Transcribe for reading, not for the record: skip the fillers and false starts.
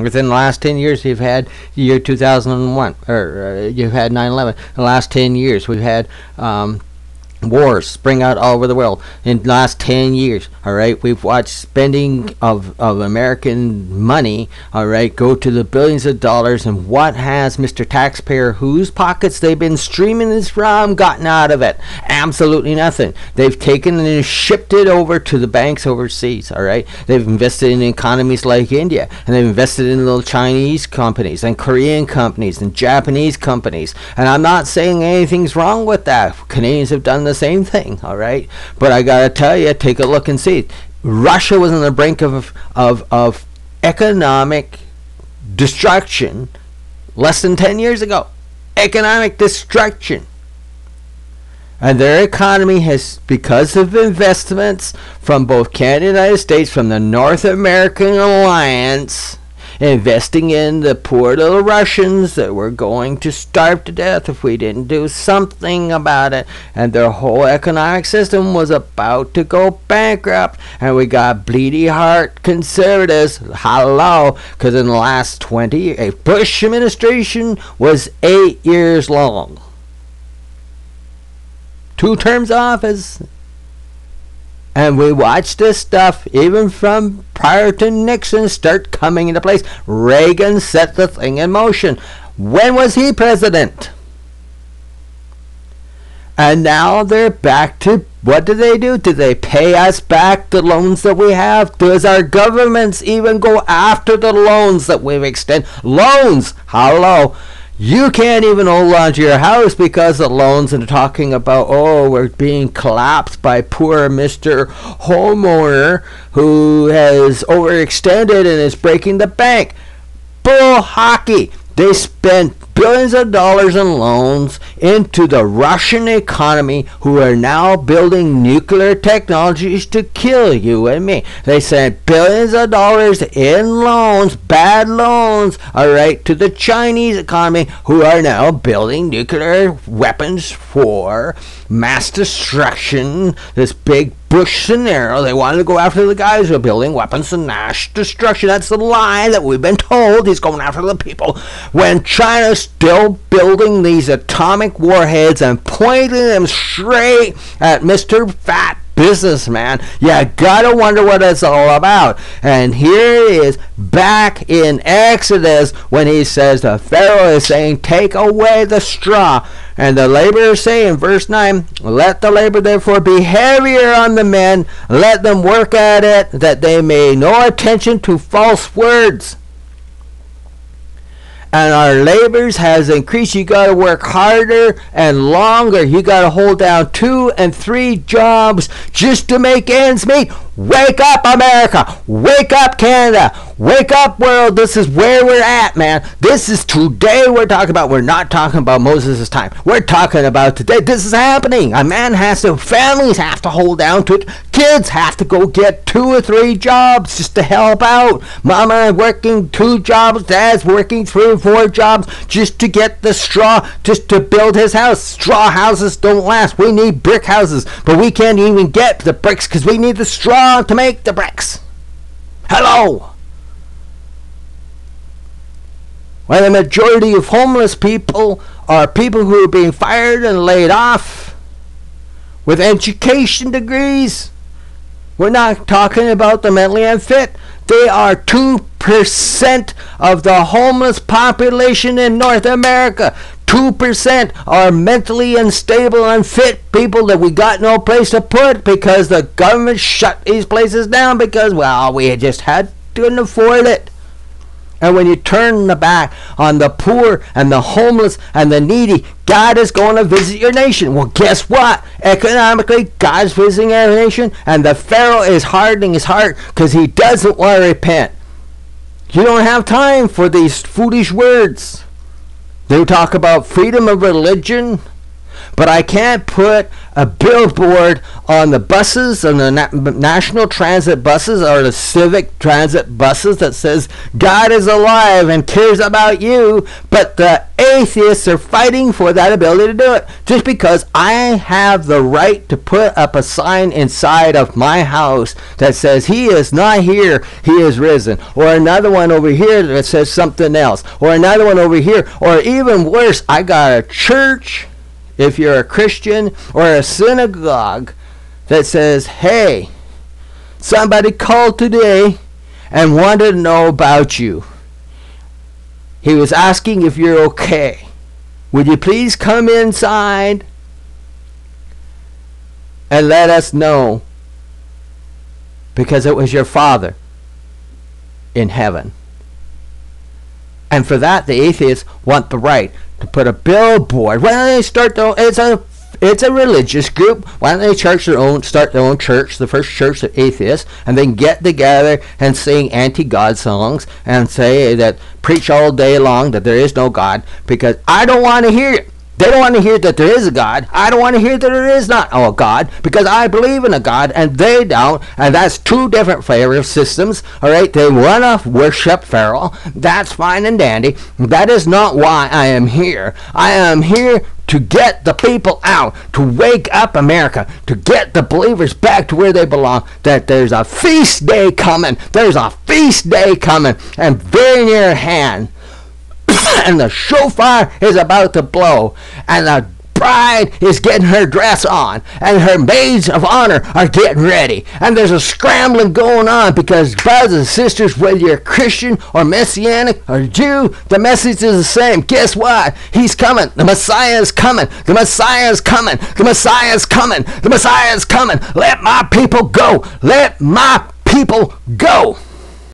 Within the last 10 years, you've had year 2001, or you've had 9/11. In the last 10 years, we've had wars spring out all over the world in the last 10 years. All right, we've watched spending of American money, all right, go to the billions of dollars. And what has Mr. Taxpayer, whose pockets they've been streaming this from, gotten out of it? Absolutely nothing. They've taken and shipped it over to the banks overseas. All right, they've invested in economies like India, and they've invested in little Chinese companies and Korean companies and Japanese companies. And I'm not saying anything's wrong with that. Canadians have done the same thing, all right? But I gotta tell you, take a look and see. Russia was on the brink of economic destruction less than 10 years ago. Economic destruction. And their economy has, because of investments from both Canada and the United States, from the North American Alliance, investing in the poor little Russians that were going to starve to death if we didn't do something about it. And their whole economic system was about to go bankrupt. And we got bleedy heart conservatives. Hello. Because in the last 20 years, a Bush administration was 8 years long. 2 terms of office. And we watched this stuff, even from prior to Nixon, start coming into place. Reagan set the thing in motion. When was he president? And now they're back to, what do they do? Do they pay us back the loans that we have? Does our governments even go after the loans that we've extended? Loans! Hello! You can't even hold on to your house because of loans, and they're talking about, oh, we're being collapsed by poor Mr. Homeowner who has overextended and is breaking the bank. Bull hockey. They spent billions of dollars in loans into the Russian economy, who are now building nuclear technologies to kill you and me. They sent billions of dollars in loans, bad loans, all right, to the Chinese economy, who are now building nuclear weapons for mass destruction. This big Bush scenario, they wanted to go after the guys who are building weapons of mass destruction. That's the lie that we've been told. He's going after the people. When China's still building these atomic warheads and pointing them straight at Mr. Fat Businessman, you gotta wonder what it's all about. And here it is back in Exodus when he says, the Pharaoh is saying, take away the straw. And the laborers say in verse 9, let the labor therefore be heavier on the men, let them work at it, that they may no attention to false words. And our labors has increased. You got to work harder and longer. You got to hold down 2 and 3 jobs just to make ends meet. Wake up, America. Wake up, Canada. Wake up, world. This is where we're at, man. This is today we're talking about. We're not talking about Moses' time. We're talking about today. This is happening. A man has to, families have to hold down to it. Kids have to go get 2 or 3 jobs just to help out. Mama working 2 jobs. Dad's working 3 or 4 jobs just to get the straw, just to build his house. Straw houses don't last. We need brick houses, but we can't even get the bricks because we need the straw to make the bricks. Hello. When the majority of homeless people are people who are being fired and laid off with education degrees. We're not talking about the mentally unfit. They are 2% of the homeless population in North America. 2% are mentally unstable, unfit people that we got no place to put because the government shut these places down because, well, we just couldn't afford it. And when you turn the back on the poor and the homeless and the needy, God is going to visit your nation. Well, guess what? Economically, God's visiting our nation, and the Pharaoh is hardening his heart because he doesn't want to repent. You don't have time for these foolish words. They talk about freedom of religion. but I can't put a billboard on the buses, on the national transit buses or the civic transit buses that says God is alive and cares about you, but the atheists are fighting for that ability to do it. Just because I have the right to put up a sign inside of my house that says he is not here, he is risen, or another one over here that says something else, or another one over here, or even worse, I got a church, if you're a Christian, or a synagogue that says, hey, somebody called today and wanted to know about you. He was asking if you're okay. Would you please come inside and let us know, because it was your Father in heaven. And for that, the atheists want the right to put a billboard. Why don't they start it's a religious group. Why don't they start their own church, the first church of atheists, and then get together and sing anti-God songs and say that, preach all day long that there is no God, because I don't want to hear it. They don't want to hear that there is a God. I don't want to hear that there is not a God, because I believe in a God and they don't. And that's two different flavor systems. All right, they want to worship Pharaoh. That's fine and dandy. That is not why I am here. I am here to get the people out, to wake up America, to get the believers back to where they belong, that there's a feast day coming. There's a feast day coming, and very near at hand. And the shofar is about to blow, and the bride is getting her dress on, and her maids of honor are getting ready, and there's a scrambling going on, because brothers and sisters, whether you're Christian or Messianic or Jew, the message is the same. Guess what? He's coming. The Messiah is coming. The Messiah is coming. The Messiah is coming. The Messiah is coming. Let my people go. Let my people go.